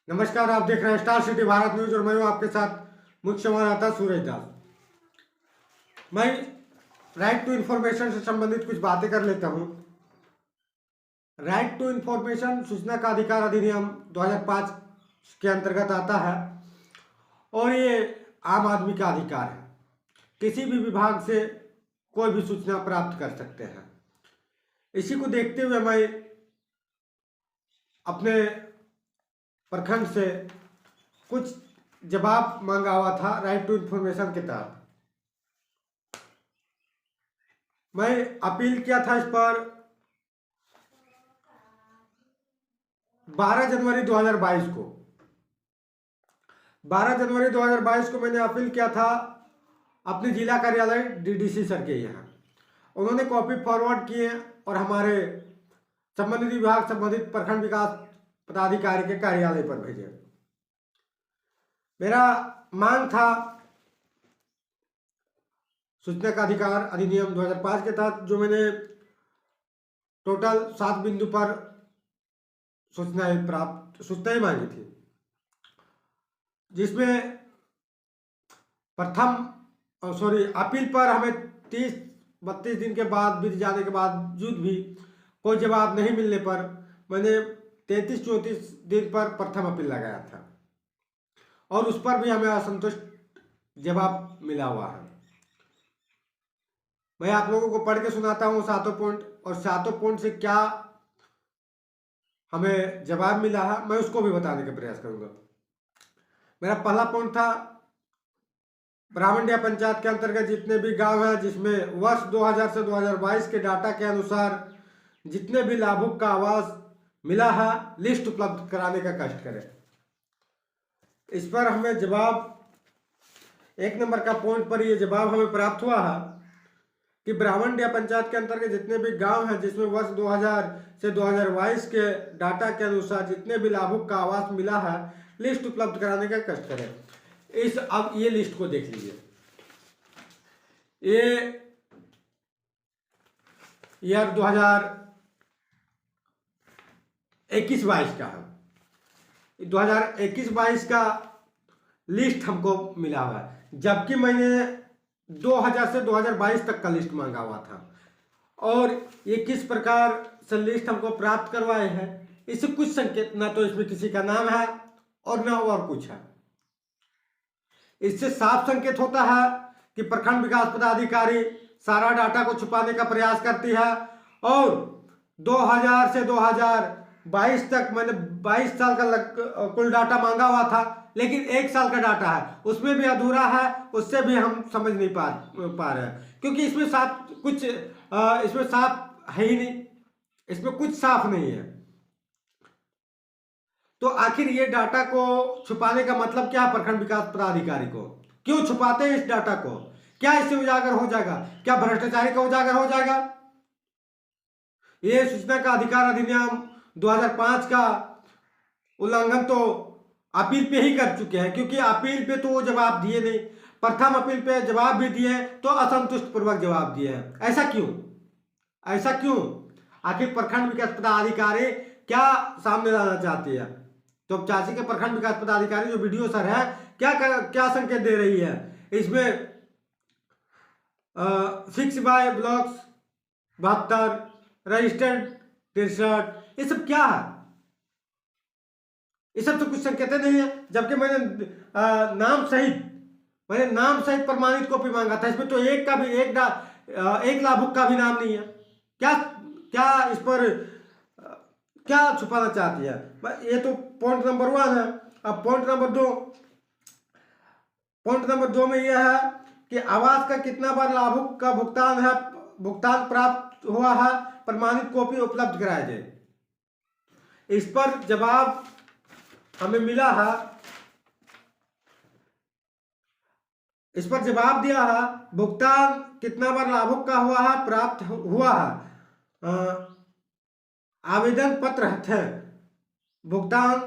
नमस्कार, आप देख रहे हैं स्टार सिटी भारत न्यूज और मैं हूं आपके साथ मुख्य संवाददाता सूरज दास। मैं राइट टू इन्फॉर्मेशन से संबंधित कुछ बातें कर लेता हूं। राइट टू इन्फॉर्मेशन सूचना का अधिकार अधिनियम 2005 के अंतर्गत आता है और ये आम आदमी का अधिकार है। किसी भी विभाग से कोई भी सूचना प्राप्त कर सकते हैं। इसी को देखते हुए मैं अपने प्रखंड से कुछ जवाब मांगा हुआ था राइट टू इन्फॉर्मेशन के तहत। मैं अपील किया था इस पर 12 जनवरी 2022 को। 12 जनवरी 2022 को मैंने अपील किया था अपने जिला कार्यालय डीडीसी सर के यहाँ। उन्होंने कॉपी फॉरवर्ड किए और हमारे संबंधित विभाग संबंधित प्रखंड विकास पदाधिकारी के कार्यालय पर भेजे। मेरा मांग था सूचना का अधिकार अधिनियम 2005 के तहत जो मैंने टोटल 7 बिंदु पर सूचनाएं मांगी थी, जिसमें अपील पर हमें 30-32 दिन के बाद बीत जाने के बावजूद भी कोई जवाब नहीं मिलने पर मैंने 33-34 दिन पर प्रथम अपील लगाया था और उस पर भी हमें असंतुष्ट जवाब मिला हुआ है। मैं आप लोगों को पढ़ के सुनाता हूँ 7 पॉइंट, और 7 पॉइंट से क्या हमें जवाब मिला है मैं उसको भी बताने का प्रयास करूंगा। मेरा पहला पॉइंट था ब्राह्मणडिया पंचायत के अंतर्गत जितने भी गांव हैं जिसमें वर्ष 2000 से 2022 के डाटा के अनुसार जितने भी लाभुक का आवास मिला है लिस्ट उपलब्ध कराने का कष्ट करें। इस पर हमें जवाब 1 नंबर का पॉइंट पर यह जवाब हमें प्राप्त हुआ है कि ब्राह्मणडिया पंचायत के अंतर्गत जितने भी गांव हैं जिसमें वर्ष 2000 से 2022 के डाटा के अनुसार जितने भी लाभुक का आवास मिला है लिस्ट उपलब्ध कराने का कष्ट करें। अब ये लिस्ट को देख लीजिए। ये ईयर 2021-22 का है। 2021-22 का लिस्ट हमको मिला हुआ है, जबकि मैंने 2000 से 2022 तक का लिस्ट मांगा हुआ था। और ये किस प्रकार से लिस्ट हमको प्राप्त करवाए हैं, इससे कुछ संकेत, ना तो इसमें किसी का नाम है और ना और कुछ है। इससे साफ संकेत होता है कि प्रखंड विकास पदाधिकारी सारा डाटा को छुपाने का प्रयास करती है। और 2000 से 2022 तक मैंने 22 साल का कुल डाटा मांगा हुआ था, लेकिन 1 साल का डाटा है, उसमें भी अधूरा है, उससे भी हम समझ नहीं पा रहे हैं, क्योंकि इसमें इसमें साफ है ही नहीं, इसमें कुछ साफ नहीं है। तो आखिर ये डाटा को छुपाने का मतलब क्या है? प्रखंड विकास पदाधिकारी को क्यों छुपाते हैं इस डाटा को? क्या इससे उजागर हो जाएगा? क्या भ्रष्टाचारी का उजागर हो जाएगा? ये सूचना का अधिकार अधिनियम 2005 का उल्लंघन तो अपील पे ही कर चुके हैं, क्योंकि अपील पे तो वो जवाब दिए नहीं, प्रथम अपील पे जवाब भी दिए तो असंतुष्ट पूर्वक जवाब दिए हैं। ऐसा क्यों? ऐसा क्यों? आखिर प्रखंड विकास पदाधिकारी क्या सामने लाना चाहती है? तो चाची के प्रखंड विकास पदाधिकारी जो वीडियो सर है क्या संकेत दे रही है इसमें? 6 बाय ब्लॉक्स 72 रजिस्टर्ड 63, ये सब क्या है? ये सब तो कुछ संकेत नहीं है, जबकि मैंने नाम सहित प्रमाणित कॉपी मांगा था। इसमें तो एक लाभुक का भी नाम नहीं है। क्या इस पर क्या छुपाना चाहती है? ये तो पॉइंट नंबर 1 है। अब पॉइंट नंबर 2 में यह है कि आवास का कितना बार लाभुक का भुगतान प्राप्त हुआ है, प्रमाणित कॉपी उपलब्ध कराया जाए। इस पर जवाब हमें मिला है, इस पर जवाब दिया है भुगतान कितना बार लाभुक का प्राप्त हुआ है, आवेदन पत्र है, भुगतान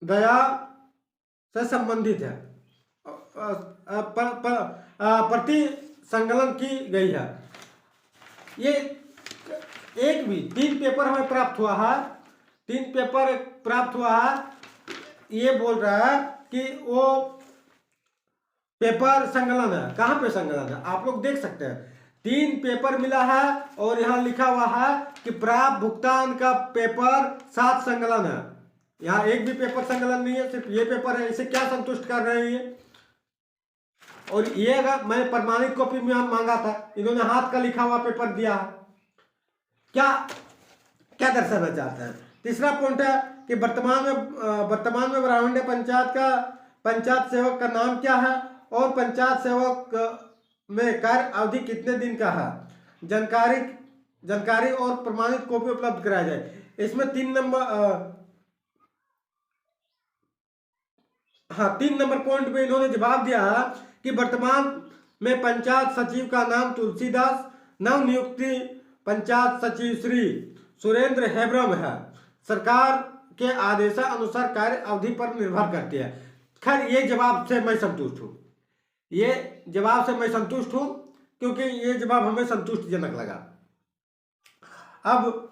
दया से संबंधित है, प्रति संकलन की गई है। ये एक भी 3 पेपर हमें प्राप्त हुआ है 3 पेपर प्राप्त हुआ है, ये बोल रहा है कि वो पेपर संकलन है। कहाँ पे संकलन है आप लोग देख सकते हैं, 3 पेपर मिला है और यहाँ लिखा हुआ है कि प्राप्त भुगतान का पेपर 7 संकलन है। यहाँ एक भी पेपर संकलन नहीं है, सिर्फ ये पेपर है। इसे क्या संतुष्ट कर रहे हैं ये? और ये अगर मैंने प्रमाणित कॉपी में मांगा था, इन्होंने हाथ का लिखा हुआ पेपर दिया है। क्या क्या दर्शाना चाहते हैं? तीसरा पॉइंट है कि वर्तमान में ब्राह्मण्य पंचायत सेवक का नाम क्या है और पंचायत सेवक में कार्य अवधि कितने दिन का है। जानकारी और प्रमाणित कॉपी उपलब्ध कराया जाए। इसमें 3 नंबर पॉइंट में इन्होंने जवाब दिया है कि वर्तमान में पंचायत सचिव का नाम तुलसीदास, नव नियुक्ति पंचायत सचिव श्री सुरेंद्र हेब्रम है। सरकार के आदेशानुसार कार्य अवधि पर निर्भर करती है। खैर ये जवाब से मैं संतुष्ट हूँ, क्योंकि ये जवाब हमें संतुष्टिजनक लगा। अब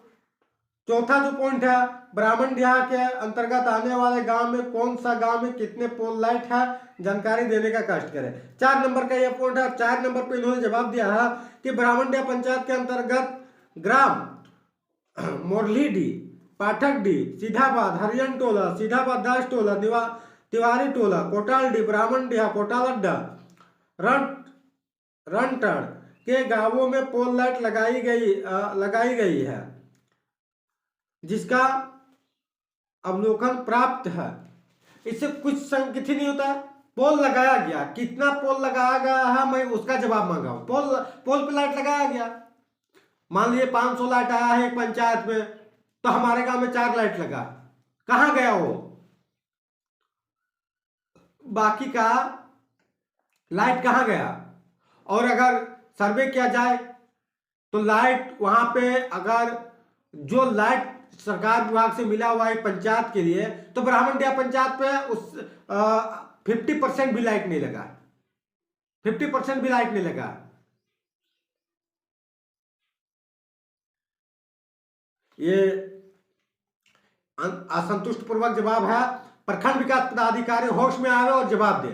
चौथा जो पॉइंट है, ब्राह्मणडीहा के अंतर्गत आने वाले गांव में कौन सा गांव में कितने पोल लाइट है, जानकारी देने का कष्ट करें। 4 नंबर का यह पॉइंट है। 4 नंबर पे इन्होंने जवाब दिया है कि ब्राह्मणडीहा पंचायत के अंतर्गत ग्राम मोरलीडी, पाठकडी, सीधाबाद, हरियन टोला, सीधाबाद दास टोला, तिवारी टोला, कोटालडी, ब्राह्मणडीहा, कोटालड्डा, रनटड़ के गांवों में पोल लाइट लगाई गई है, जिसका अवलोकन प्राप्त है। इससे कुछ संकेत ही नहीं होता। पोल लगाया गया, कितना पोल लगाया गया है मैं उसका जवाब मांगा हूं। पोल पे लाइट लगाया गया, मान लीजिए 500 लाइट आया है एक पंचायत में, तो हमारे गांव में 4 लाइट लगा, कहां गया वो? बाकी का लाइट कहां गया? और अगर सर्वे किया जाए तो लाइट वहां पे, अगर जो लाइट सरकार विभाग से मिला हुआ है पंचायत के लिए, तो ब्राह्मणडीहा पंचायत पे उस 50% भी लाइट नहीं लगा, 50% भी लाइट नहीं लगा। ये असंतुष्ट पूर्वक जवाब है। प्रखंड विकास पदाधिकारी होश में आवे और जवाब दे।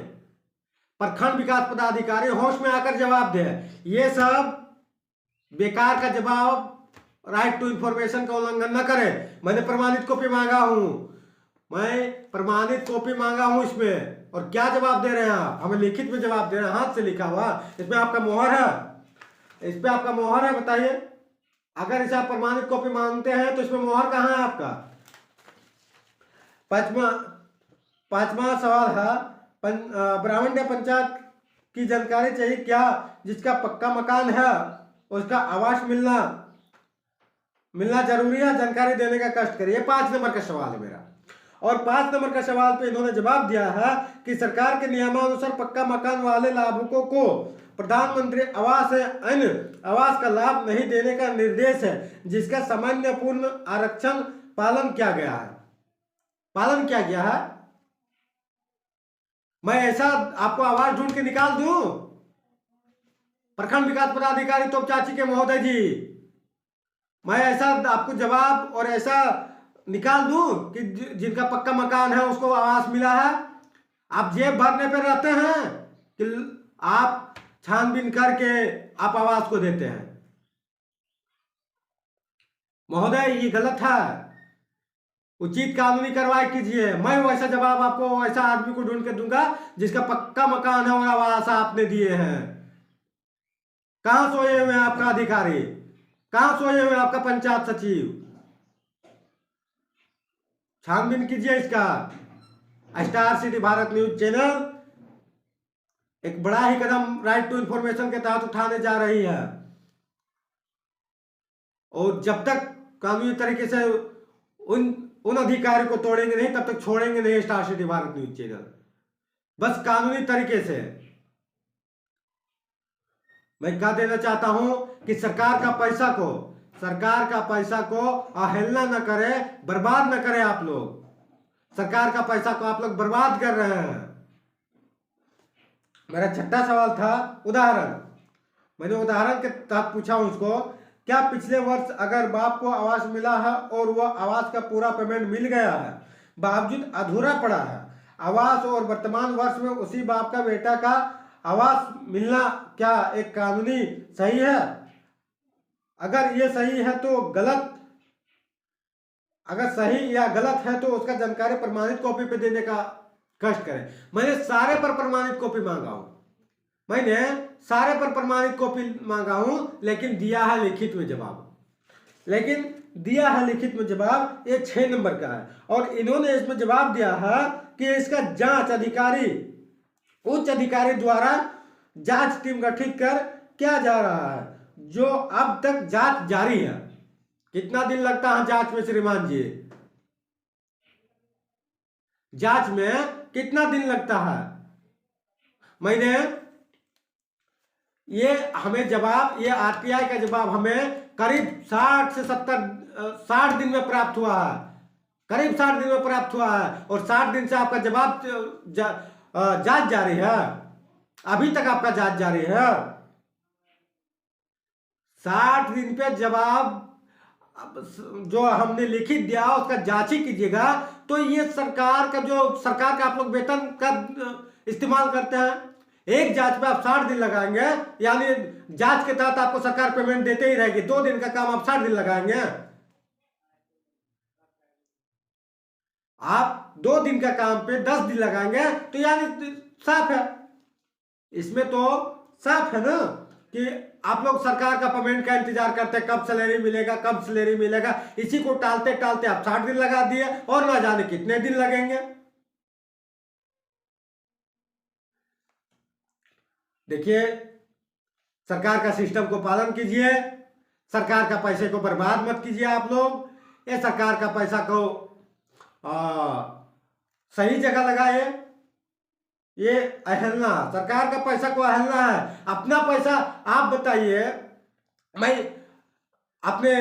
प्रखंड विकास पदाधिकारी होश में आकर जवाब दे। ये सब बेकार का जवाब, राइट टू इंफॉर्मेशन का उल्लंघन न करे। मैंने प्रमाणित कॉपी मांगा हूं, इसमें, और क्या जवाब दे रहे हैं आप? हमें लिखित में जवाब दे रहे हैं, हाथ से लिखा हुआ, इसमें आपका मोहर है, इस पे आपका मोहर है। बताइए, अगर इसे आप प्रमाणित कॉपी मांगते हैं तो इसमें मोहर कहाँ है आपका? पांचवा सवाल है, ब्राह्मणडीहा पंचायत की जानकारी चाहिए क्या? जिसका पक्का मकान है उसका आवास मिलना जरूरी है, जानकारी देने का कष्ट करिए। 5 नंबर का सवाल है मेरा। और 5 नंबर का सवाल पे इन्होंने जवाब दिया है कि सरकार के नियमानुसार पक्का मकान वाले लाभुकों को प्रधानमंत्री आवास या अन्य आवास का लाभ नहीं देने का निर्देश है, जिसका सामान्य पूर्ण आरक्षण पालन किया गया है। मैं ऐसा आपको आवास ढूंढ के निकाल दूं? प्रखंड विकास पदाधिकारी तो चाची के महोदय जी, मैं ऐसा आपको जवाब और ऐसा निकाल दूं कि जिनका पक्का मकान है उसको आवास मिला है? आप जेब भरने पे रहते हैं कि आप छानबीन करके आप आवास को देते हैं? महोदय ये गलत है, उचित कानूनी कार्रवाई कीजिए। मैं वैसा जवाब आपको, ऐसा आदमी को ढूंढ के दूंगा जिसका पक्का मकान है और आवास आपने दिए हैं। कहां सोए हुए हैं आपका अधिकारी? कहां सोए हुए आपका पंचायत सचिव? छानबीन कीजिए इसका। Star city Bharat news channel एक बड़ा ही कदम राइट टू इंफॉर्मेशन के तहत उठाने जा रही है, और जब तक कानूनी तरीके से उन अधिकारियों को तोड़ेंगे नहीं, तब तक छोड़ेंगे नहीं star city Bharat news channel. बस कानूनी तरीके से मैं कह देना चाहता हूं कि सरकार का पैसा को अवहेलना न करे, बर्बाद न करे। आप लोग सरकार का पैसा को आप लोग बर्बाद कर रहे हैं। मेरा छठा सवाल था उदाहरण। मैंने उदाहरण के तहत पूछा उसको क्या पिछले वर्ष अगर बाप को आवास मिला है और वह आवास का पूरा पेमेंट मिल गया है, बावजूद अधूरा पड़ा है आवास, और वर्तमान वर्ष में उसी बाप का बेटा का आवास मिलना क्या एक कानूनी सही है? अगर ये सही है तो गलत, अगर सही या गलत है तो उसका जानकारी प्रमाणित कॉपी पे देने का कष्ट करें। मैंने सारे पर प्रमाणित कॉपी मांगा हूं, मैंने सारे पर प्रमाणित कॉपी मांगा हूं, लेकिन दिया है लिखित में जवाब, लेकिन दिया है लिखित में जवाब ये 6 नंबर का है। और इन्होंने इसमें जवाब दिया है कि इसका जांच अधिकारी, उच्च अधिकारी द्वारा जांच टीम गठित कर किया जा रहा है, जो अब तक जांच जारी है। कितना दिन लगता है जांच में श्रीमान जी? जांच में कितना दिन लगता है? मैंने ये हमें जवाब, ये आरटीआई का जवाब हमें करीब 60 से 60 दिन में प्राप्त हुआ है, करीब 60 दिन में प्राप्त हुआ है। और 60 दिन से आपका जवाब जांच जारी है, अभी तक आपका जांच जारी है। 60 दिन पे जवाब जो हमने लिखित दिया उसका जांच ही कीजिएगा। तो ये सरकार का सरकार का आप लोग वेतन का इस्तेमाल करते हैं, एक जांच पे आप 60 दिन लगाएंगे, यानी जांच के तहत आपको सरकार पेमेंट देते ही रहेगी। 2 दिन का काम आप 60 दिन लगाएंगे, आप 2 दिन का काम पे 10 दिन लगाएंगे, तो यानी साफ है, इसमें तो साफ है ना कि आप लोग सरकार का पेमेंट का इंतजार करते हैं, कब सैलरी मिलेगा, कब सैलरी मिलेगा। इसी को टालते टालते आप 60 दिन लगा दिए और ना जाने कितने दिन लगेंगे। देखिए, सरकार का सिस्टम को पालन कीजिए, सरकार का पैसे को बर्बाद मत कीजिए। आप लोग ये सरकार का पैसा को सही जगह लगाए। ये अहलना, सरकार का पैसा को अहलना है, अपना पैसा। आप बताइए, मैं अपने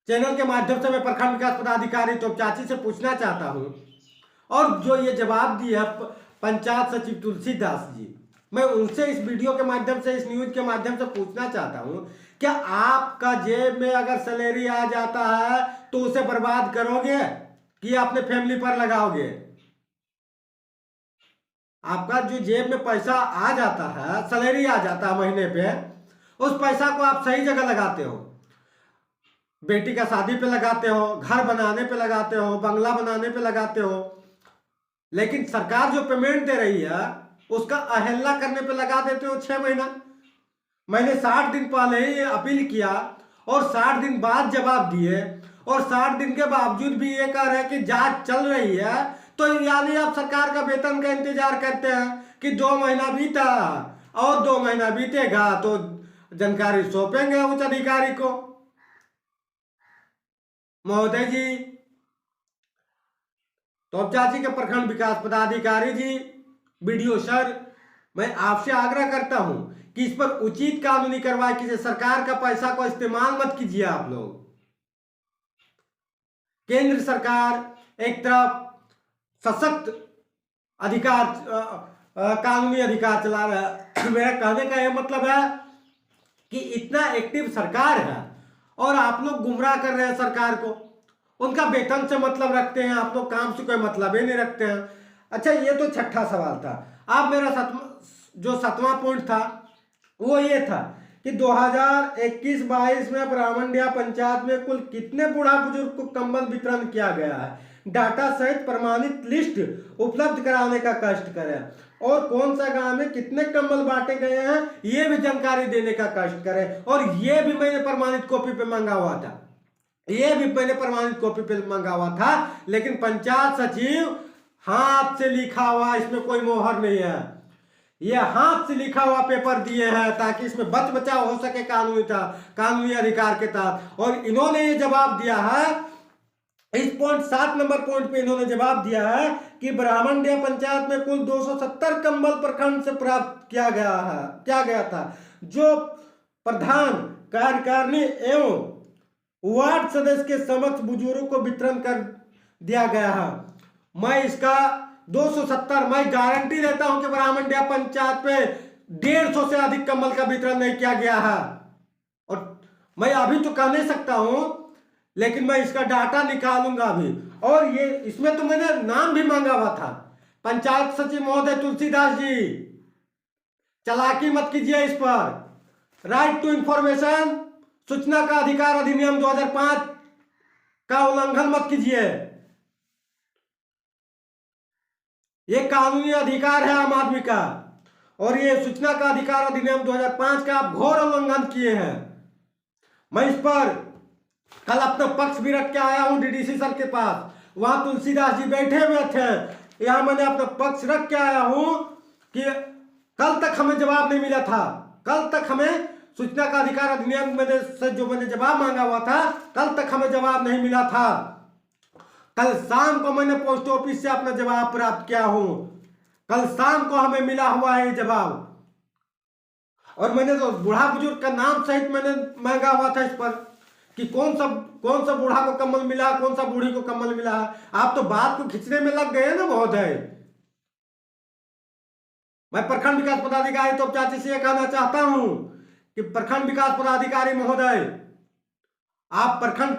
चैनल के माध्यम से मैं प्रखंड विकास पदाधिकारी तो चाची से पूछना चाहता हूं, और जो ये जवाब दिया पंचायत सचिव तुलसीदास जी, मैं उनसे इस वीडियो के माध्यम से, इस न्यूज के माध्यम से पूछना चाहता हूं, क्या आपका जेब में अगर सैलरी आ जाता है तो उसे बर्बाद करोगे कि अपने फैमिली पर लगाओगे? आपका जो जेब में पैसा आ जाता है, सैलरी आ जाता है महीने पे, उस पैसा को आप सही जगह लगाते हो, बेटी का शादी पे लगाते हो, घर बनाने पे लगाते हो, बंगला बनाने पे लगाते हो। लेकिन सरकार जो पेमेंट दे रही है उसका अवहेलना करने पे लगा देते हो 6 महीना। मैंने 60 दिन पहले ही अपील किया और 60 दिन बाद जवाब दिए, और 60 दिन के बावजूद भी ये कह रहे हैं कि जांच चल रही है। तो यानी आप सरकार का वेतन का इंतजार करते हैं कि 2 महीना बीता और 2 महीना बीतेगा तो जानकारी सौंपेंगे उच्च अधिकारी को। महोदय जी, तो चाची के प्रखंड विकास पदाधिकारी जी, वीडियो सर, मैं आपसे आग्रह करता हूं कि इस पर उचित कानूनी कार्रवाई कीजिए। सरकार का पैसा को इस्तेमाल मत कीजिए आप लोग। केंद्र सरकार एक तरफ सशक्त अधिकार, कानूनी अधिकार चला रहा है। मेरा कहने का यह मतलब है कि इतना एक्टिव सरकार है और आप लोग गुमराह कर रहे हैं सरकार को। उनका वेतन से मतलब रखते हैं आप लोग, काम से कोई मतलब ही नहीं रखते हैं। अच्छा, ये तो छठा सवाल था। अब मेरा 7वां पॉइंट था वो ये था कि 2021-22 में ब्राह्मणडिया पंचायत में कुल कितने बूढ़ा बुजुर्ग को कंबल वितरण किया गया है, डाटा सहित प्रमाणित लिस्ट उपलब्ध कराने का कष्ट करें, और कौन सा गांव में कितने कंबल बांटे गए हैं ये भी जानकारी देने का कष्ट करें। और ये भी मैंने प्रमाणित कॉपी पे मांगा हुआ था, ये भी मैंने प्रमाणित कॉपी पे मांगा हुआ था, लेकिन पंचायत सचिव हाथ से लिखा हुआ, इसमें कोई मोहर नहीं है, ये हाथ से लिखा हुआ पेपर दिए हैं ताकि इसमें बच बचाव हो सके कानूनी अधिकार के तहत। और इन्होंने ये जवाब दिया है, इस 7 नंबर पॉइंट पे इन्होंने जवाब दिया है कि ब्राह्मणडिया पंचायत में कुल 270 कंबल प्रखंड से प्राप्त किया गया था, जो प्रधान कार्यकारिणी एवं वार्ड सदस्य के समक्ष बुजुर्गों को वितरण कर दिया गया है। मैं इसका 270 मैं गारंटी देता हूं कि ब्राह्मणडिया पंचायत पे 150 से अधिक कंबल का वितरण नहीं किया गया है। और मैं अभी तो कह नहीं सकता हूं, लेकिन मैं इसका डाटा निकालूंगा अभी। और ये इसमें तो मैंने नाम भी मांगा हुआ था। पंचायत सचिव महोदय तुलसीदास जी, चालाकी मत कीजिए इस पर। राइट टू इंफॉर्मेशन, सूचना का अधिकार अधिनियम 2005 का उल्लंघन मत कीजिए। ये कानूनी अधिकार है आम आदमी का, और ये सूचना का अधिकार अधिनियम 2005 का आप घोर उल्लंघन किए हैं। मैं इस पर कल अपना पक्ष भी रख के आया हूं डीडीसी सर के पास, वहां तुलसीदास जी बैठे हुए थे। यहां मैंने अपना पक्ष रख के आया हूं कि कल तक हमें जवाब नहीं मिला था। कल तक हमें सूचना का अधिकार अधिनियम से जो मैंने जवाब मांगा हुआ था, कल तक हमें जवाब नहीं मिला था। कल शाम को मैंने पोस्ट ऑफिस से अपना जवाब प्राप्त किया हूं। कल शाम को हमें मिला हुआ है ये जवाब। और मैंने तो बूढ़ा बुजुर्ग का नाम सहित मैंने मांगा हुआ था इस पर कि कौन सा बूढ़ा को कम्बल मिला, कौन सा बूढ़ी को कम्बल मिला। आप तो बात को खींचने में लग गए ना महोदय। मैं प्रखंड विकास पदाधिकारी तो चाची से कहना चाहता हूं कि प्रखंड विकास पदाधिकारी महोदय, आप प्रखंड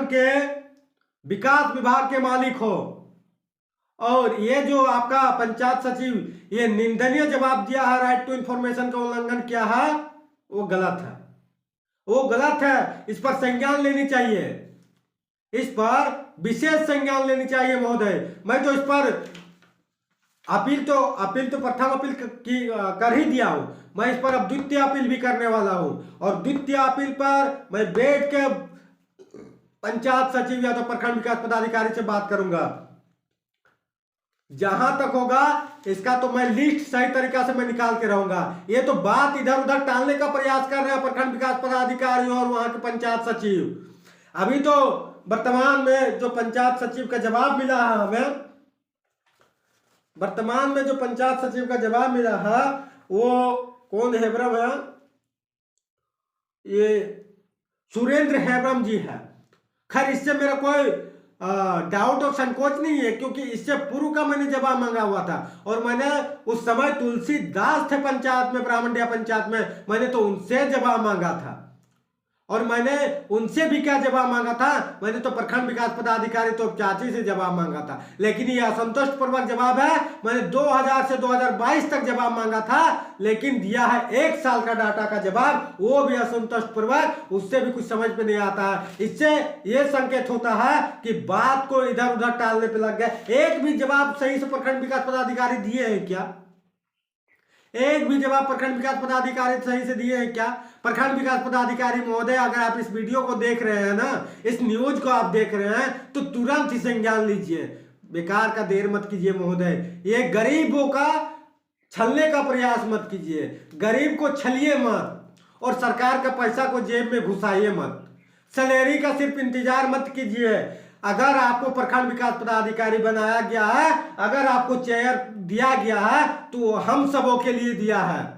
के विकास विभाग के मालिक हो, और ये जो आपका पंचायत सचिव ये निंदनीय जवाब दिया है, राइट टू इंफॉर्मेशन का उल्लंघन किया है, वो गलत है। वो गलत है। इस पर संज्ञान लेनी चाहिए, इस पर विशेष संज्ञान लेनी चाहिए महोदय। मैं तो इस पर अपील तो प्रथम अपील की कर ही दिया हूं। मैं इस पर अब द्वितीय अपील भी करने वाला हूं, और द्वितीय अपील पर मैं बैठ के पंचायत सचिव या तो प्रखंड विकास पदाधिकारी से बात करूंगा। जहां तक होगा इसका तो मैं लिस्ट सही तरीका से मैं निकाल के रहूंगा। ये तो बात इधर उधर टालने का प्रयास कर रहे हैं प्रखंड विकास पदाधिकारी और वहां के पंचायत सचिव। अभी तो वर्तमान में जो पंचायत सचिव का जवाब मिला है हमें, वर्तमान में जो पंचायत सचिव का जवाब मिला है वो कौन हेब्रम है, ये सुरेंद्र हेब्रम जी है। खैर इससे मेरा कोई डाउट और संकोच नहीं है, क्योंकि इससे पूर्व का मैंने जवाब मांगा हुआ था, और मैंने उस समय तुलसीदास थे पंचायत में, ब्राह्मणिया पंचायत में, मैंने तो उनसे जवाब मांगा था। और मैंने उनसे भी क्या जवाब मांगा था, मैंने तो प्रखंड विकास पदाधिकारी तो चाची से जवाब मांगा था। लेकिन ये असंतोष पूर्वक जवाब है। मैंने 2000 से 2022 तक जवाब मांगा था, लेकिन दिया है 1 साल का डाटा का जवाब, वो भी असंतोष पूर्वक, उससे भी कुछ समझ में नहीं आता है। इससे ये संकेत होता है कि बात को इधर उधर टालने पर लग गए। एक भी जवाब सही से प्रखंड विकास पदाधिकारी दिए हैं क्या? एक भी जवाब प्रखंड विकास पदाधिकारी सही से दिए हैं क्या? प्रखंड विकास पदाधिकारी महोदय, अगर आप इस वीडियो को देख रहे हैं ना, इस न्यूज को आप देख रहे हैं, तो तुरंत ही संज्ञान लीजिए। बेकार का देर मत कीजिए महोदय। ये गरीबों का छलने का प्रयास मत कीजिए, गरीब को छलिए मत, और सरकार का पैसा को जेब में घुसाइए मत। सैलरी का सिर्फ इंतजार मत कीजिए। अगर आपको प्रखंड विकास पदाधिकारी बनाया गया है, अगर आपको चेयर दिया गया है, तो हम सबों के लिए दिया है,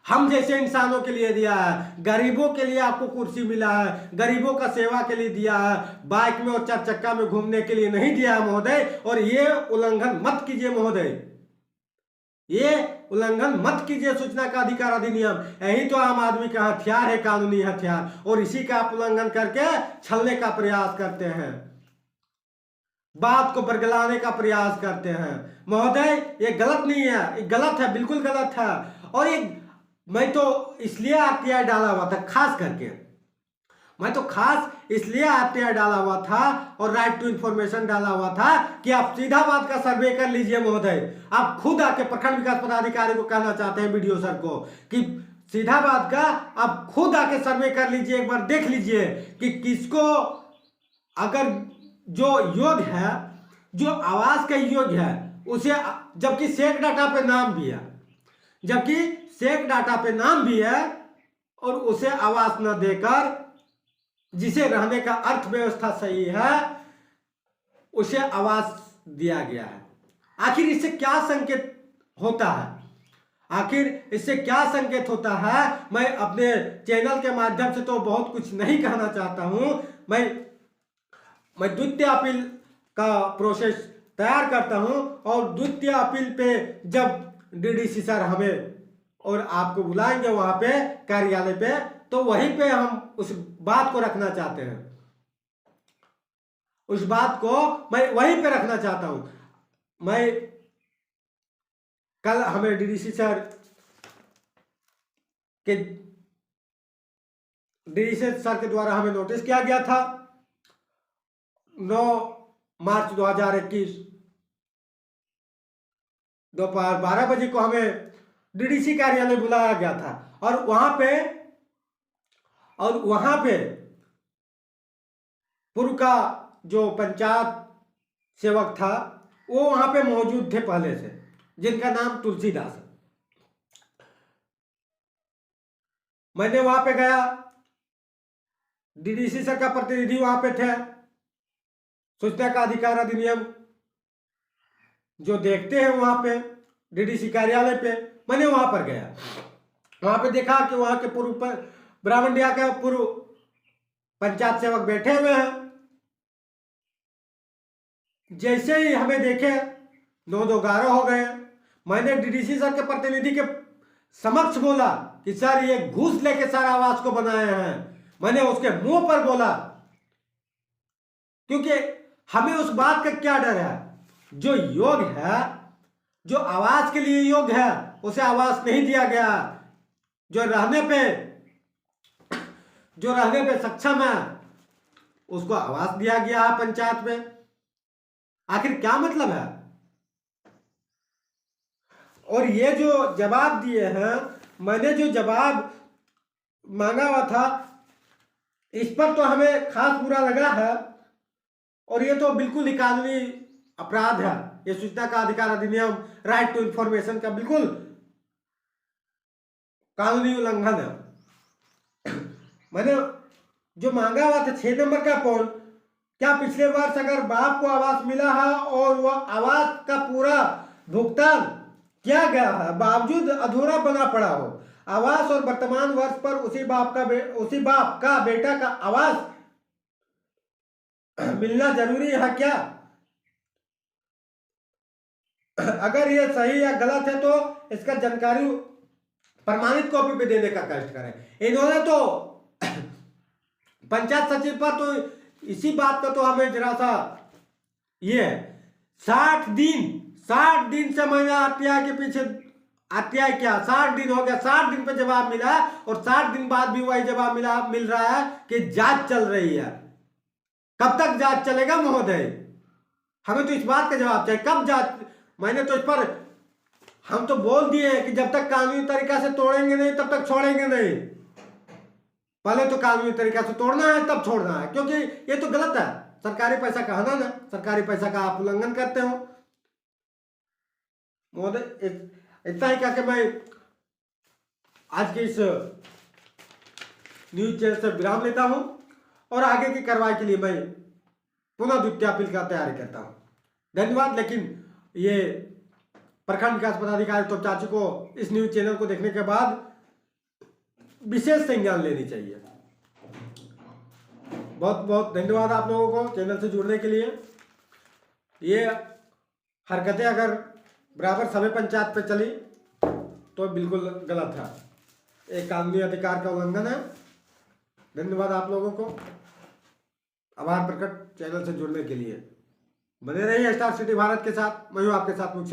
हम जैसे इंसानों के लिए दिया है। गरीबों के लिए आपको कुर्सी मिला है, गरीबों का सेवा के लिए दिया है, बाइक में और 4 चक्का में घूमने के लिए नहीं दिया है महोदय। और ये उल्लंघन मत कीजिए महोदय, ये उल्लंघन मत कीजिए सूचना का अधिकार अधिनियम। यही तो आम आदमी का हथियार है, कानूनी हथियार, और इसी का आप उल्लंघन करके छलने का प्रयास करते हैं, बात को बरगलाने का प्रयास करते हैं महोदय। ये गलत नहीं है, ये गलत है, बिल्कुल गलत है। और ये मैं तो इसलिए आरटीआई डाला हुआ था, खास करके मैं तो खास इसलिए आरटीआई डाला हुआ था और राइट टू इंफॉर्मेशन डाला हुआ था कि आप सीधा बात का सर्वे कर लीजिए महोदय। आप खुद आके प्रखंड विकास पदाधिकारी को कहना चाहते हैं, वीडियो सर को, कि सीधा बात का आप खुद आके सर्वे कर लीजिए, एक बार देख लीजिए कि किसको, अगर जो योग्य है, जो आवास के योग्य है, उसे, जबकि सेक डाटा पे नाम भी है, जबकि सेक डाटा पे नाम भी है, और उसे आवास न देकर, जिसे रहने का अर्थव्यवस्था सही है, उसे आवास दिया गया है। आखिर इससे क्या संकेत होता है? आखिर इससे क्या संकेत होता है? मैं अपने चैनल के माध्यम से तो बहुत कुछ नहीं कहना चाहता हूं। मैं द्वितीय अपील का प्रोसेस तैयार करता हूं, और द्वितीय अपील पे जब डीडीसी सर हमें और आपको बुलाएंगे वहां पे कार्यालय पे, तो वहीं पे हम उस बात को रखना चाहते हैं, उस बात को मैं वहीं पे रखना चाहता हूं। मैं कल हमें डीडीसी सर के द्वारा हमें नोटिस किया गया था 9 मार्च 2021 दोपहर 12 बजे को हमें डीडीसी कार्यालय बुलाया गया था, और वहां पे पूर्व का जो पंचायत सेवक था वो वहां पे मौजूद थे पहले से, जिनका नाम तुलसीदास है। मैंने वहां पे गया, डीडीसी सर का प्रतिनिधि वहां पे थे, सूचना का अधिकार अधिनियम जो देखते हैं वहां पे डीडीसी कार्यालय पे, मैंने वहां पर गया। वहां पे देखा कि वहां के पूर्व ब्राह्मणडिया के पूर्व पंचायत सेवक बैठे हुए हैं। जैसे ही हमें देखे 9-11 हो गए। मैंने डीडीसी सर के प्रतिनिधि के समक्ष बोला कि सर ये घूस लेके सर आवास को बनाए हैं। मैंने उसके मुंह पर बोला, क्योंकि हमें उस बात का क्या डर है, जो योग्य है, जो आवास के लिए योग्य है, उसे आवास नहीं दिया गया। जो रहने पे सक्षम है उसको आवास दिया गया है पंचायत में। आखिर क्या मतलब है? और ये जो जवाब दिए हैं, मैंने जो जवाब मांगा हुआ था, इस पर तो हमें खास बुरा लगा है, और ये तो बिल्कुल ही कानूनी अपराध है। ये सूचना का अधिकार अधिनियम, राइट टू इंफॉर्मेशन का बिल्कुल कानूनी उल्लंघन है। मैंने जो मांगा हुआ था 6 नंबर का पॉइंट, क्या पिछले वर्ष अगर बाप को आवास मिला है और वह आवास का पूरा भुगतान किया गया है, बावजूद अधूरा बना पड़ा हो, आवास और वर्तमान वर्ष पर उसी बाप का बेटा का आवास मिलना जरूरी है क्या? अगर ये सही या गलत है तो इसका जानकारी प्रमाणित कॉपी पे देने का कष्ट करें। इन्होंने तो पंचायत सचिव पर तो इसी बात का तो हमें जरा सा ये 60 दिन से मैंने आरटीआई के पीछे आरटीआई किया, 60 दिन हो गया, 60 दिन पे जवाब मिला, और 60 दिन बाद भी वही जवाब मिल रहा है कि जांच चल रही है। कब तक जांच चलेगा महोदय? हमें तो इस बात का जवाब चाहिए, कब जांच? मैंने तो इस पर हम तो बोल दिए कि जब तक कानूनी तरीका से तोड़ेंगे नहीं तब तक छोड़ेंगे नहीं। पहले तो कानूनी तरीका से तोड़ना है तब छोड़ना है, क्योंकि ये तो गलत है। सरकारी पैसा का हनन है, सरकारी पैसा का आप उल्लंघन करते हो महोदय। इतना ही कहकर मैं आज के इस न्यूज चैनल से विराम लेता हूं, और आगे की कार्रवाई के लिए मैं पुनः द्वितीय अपील का तैयारी करता हूं। धन्यवाद। लेकिन ये प्रखंड विकास पदाधिकारी तो चाची को इस न्यूज चैनल को देखने के बाद विशेष संज्ञान लेनी चाहिए। बहुत बहुत धन्यवाद आप लोगों को चैनल से जुड़ने के लिए। ये हरकतें अगर बराबर सभी पंचायत पे चली तो बिल्कुल गलत है, एक कानूनी अधिकार का उल्लंघन है। धन्यवाद आप लोगों को, आभार प्रकट चैनल से जुड़ने के लिए। बने रहिए स्टार सिटी भारत के साथ। मैं हूं आपके साथ मुख्य